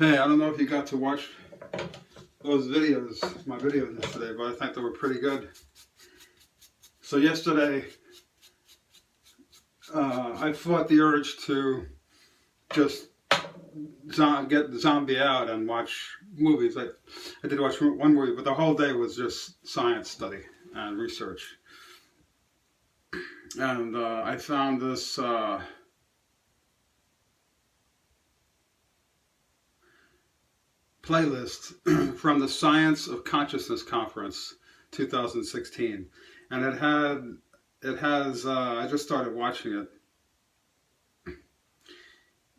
Hey, I don't know if you got to watch those videos, my videos yesterday, but I think they were pretty good. So yesterday, I fought the urge to just get the zombie out and watch movies. I did watch one movie, but the whole day was just science study and research. And I found this playlist from the Science of Consciousness Conference 2016, and it has I just started watching it.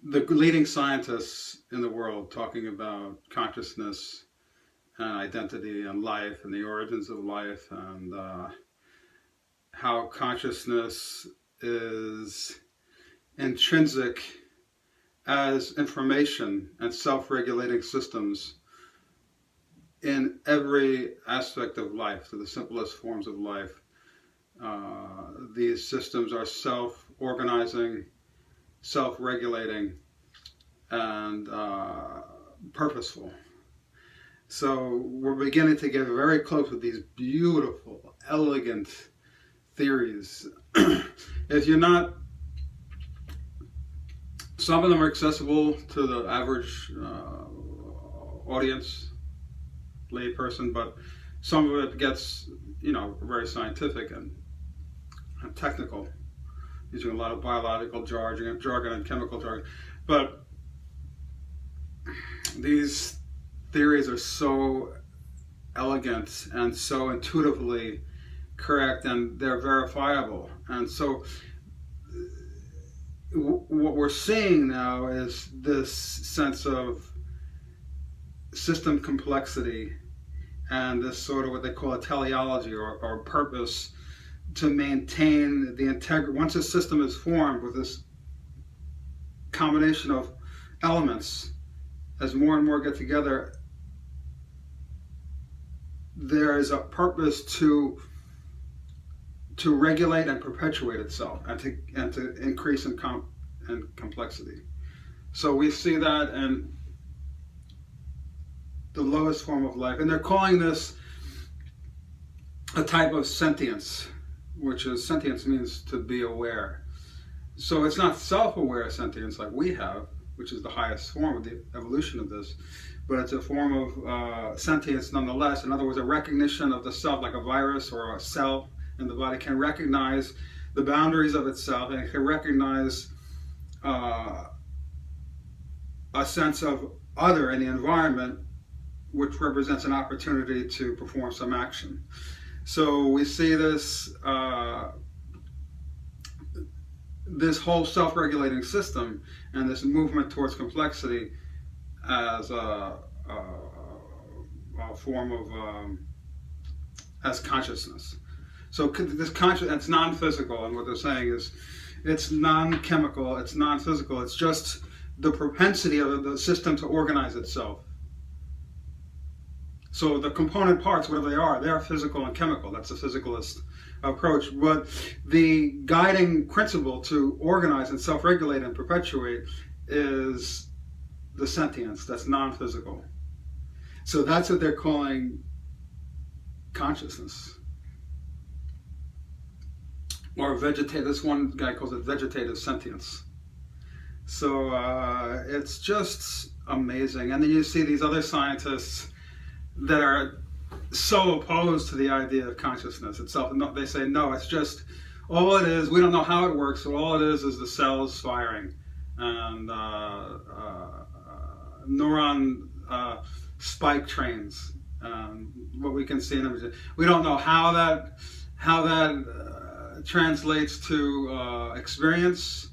The leading scientists in the world talking about consciousness and identity and life and the origins of life, and how consciousness is intrinsic as information and self-regulating systems in every aspect of life, to the simplest forms of life. These systems are self-organizing, self-regulating, and purposeful. So we're beginning to get very close with these beautiful, elegant theories. If you're not, some of them are accessible to the average audience, lay person, but some of it gets, very scientific and technical, using a lot of biological jargon and chemical jargon. But these theories are so elegant and so intuitively correct, and they're verifiable. And so what we're seeing now is this sense of system complexity and this sort of what they call a teleology or purpose to maintain the integrity. Once a system is formed with this combination of elements, as more and more get together, there is a purpose to regulate and perpetuate itself, and to increase in complexity. So we see that in the lowest form of life, and they're calling this a type of sentience, sentience means to be aware. So it's not self-aware sentience like we have, which is the highest form of the evolution of this, but it's a form of sentience nonetheless. In other words, a recognition of the self, like a virus or a cell in the body can recognize the boundaries of itself, and it can recognize a sense of other in the environment, which represents an opportunity to perform some action. So we see this this whole self-regulating system and this movement towards complexity as a form of as consciousness. So this it's non-physical, and what they're saying is it's non-chemical, it's non-physical, it's just the propensity of the system to organize itself. So the component parts, whatever they are physical and chemical. That's the physicalist approach. But the guiding principle to organize and self-regulate and perpetuate is the sentience, that's non-physical. So that's what they're calling consciousness. Or vegetative, this one guy calls it vegetative sentience. So it's just amazing. And then you see these other scientists that are so opposed to the idea of consciousness itself. They say, no, it's just, all it is, we don't know how it works, so all it is the cells firing. And neuron spike trains, what we can see in images. We don't know how that translates to experience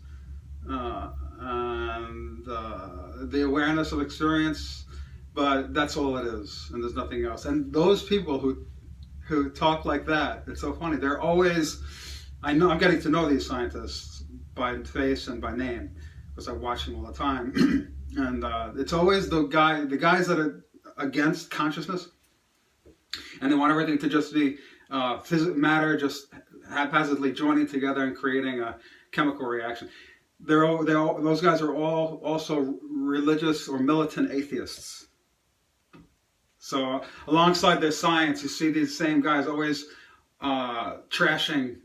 and the awareness of experience, but that's all it is, and there's nothing else. And those people who talk like that, it's so funny. They're always, I'm getting to know these scientists by face and by name because I watch them all the time. And it's always the guys that are against consciousness, and they want everything to just be matter just haphazardly joining together and creating a chemical reaction. those guys are all also religious or militant atheists. So alongside their science, you see these same guys always trashing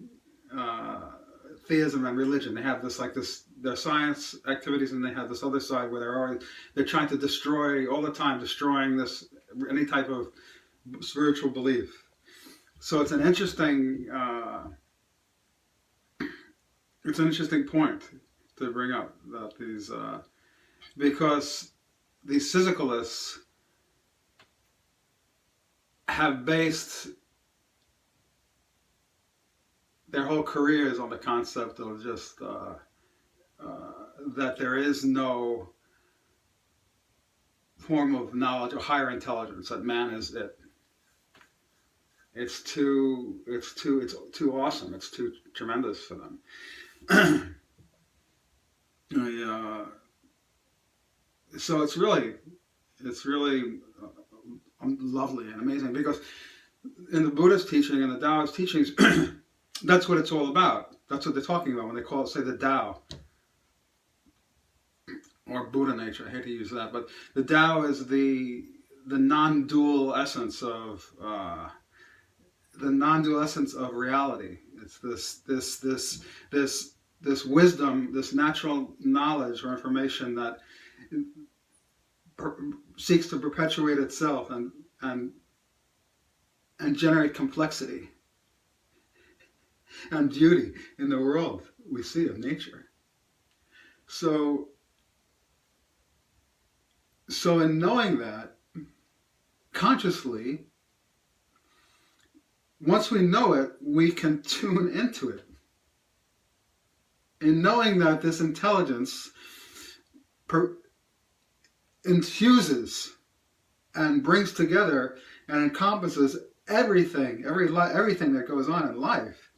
theism and religion. They have their science activities, and they have this other side where they're trying to destroy all the time, destroying any type of spiritual belief. So it's an interesting point to bring up that these because these physicalists have based their whole careers on the concept of just that there is no form of knowledge or higher intelligence, that man is it. It's too awesome. It's too tremendous for them. So it's really lovely and amazing, because in the Buddhist teaching and the Taoist teachings, that's what it's all about. That's what they're talking about when they say the Tao or Buddha nature. I hate to use that, but the Tao is the non-dual essence of reality. It's this wisdom, this natural knowledge or information that seeks to perpetuate itself and generate complexity and beauty in the world we see of nature. So in knowing that consciously, once we know it, we can tune into it. In knowing that this intelligence infuses and brings together and encompasses everything that goes on in life,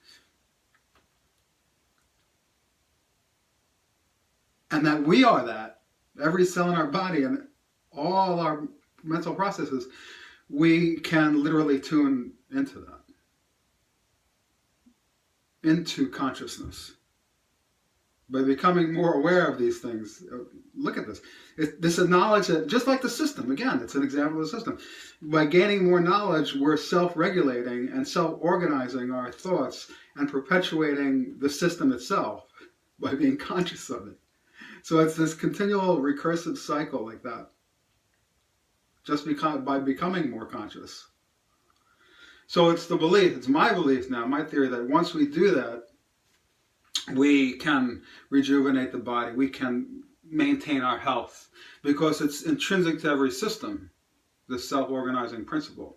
and that we are that, every cell in our body and all our mental processes, we can literally tune into that, into consciousness. By becoming more aware of these things, look at this. This is knowledge that, just like the system, again, it's an example of the system. By gaining more knowledge, we're self-regulating and self-organizing our thoughts and perpetuating the system itself by being conscious of it. So it's this continual recursive cycle like that, just by becoming more conscious. So it's my belief now, my theory, that once we do that, we can rejuvenate the body, we can maintain our health, because it's intrinsic to every system, this self-organizing principle,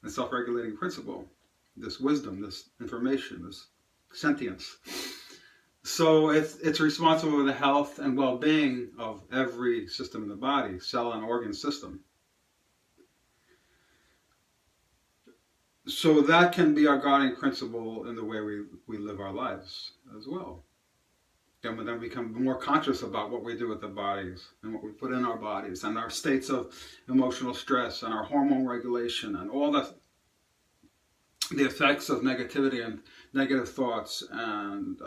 the self-regulating principle, this wisdom, this information, this sentience. So it's responsible for the health and well-being of every system in the body, cell and organ system. So that can be our guiding principle in the way we live our lives as well. Then we become more conscious about what we do with the bodies and what we put in our bodies and our states of emotional stress and our hormone regulation and all the effects of negativity and negative thoughts and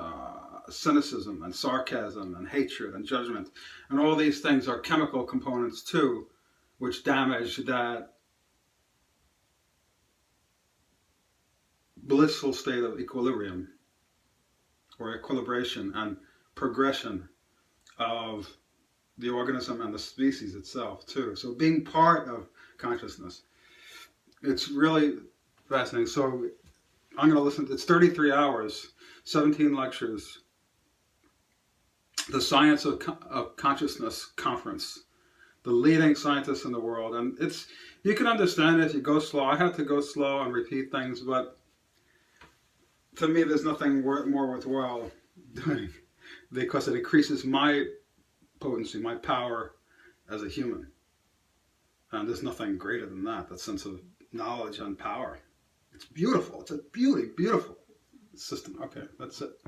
cynicism and sarcasm and hatred and judgment. And all these things are chemical components too, which damage that blissful state of equilibrium or equilibration and progression of the organism and the species itself too. So being part of consciousness, it's really fascinating. So I'm going to listen. It's 33 hours, 17 lectures, the Science of Consciousness Conference, the leading scientists in the world. And you can understand it if you go slow. I had to go slow and repeat things, but to me, there's nothing more worthwhile doing, because it increases my potency, my power as a human. And there's nothing greater than that sense of knowledge and power. It's beautiful. It's a beautiful system. Okay, that's it.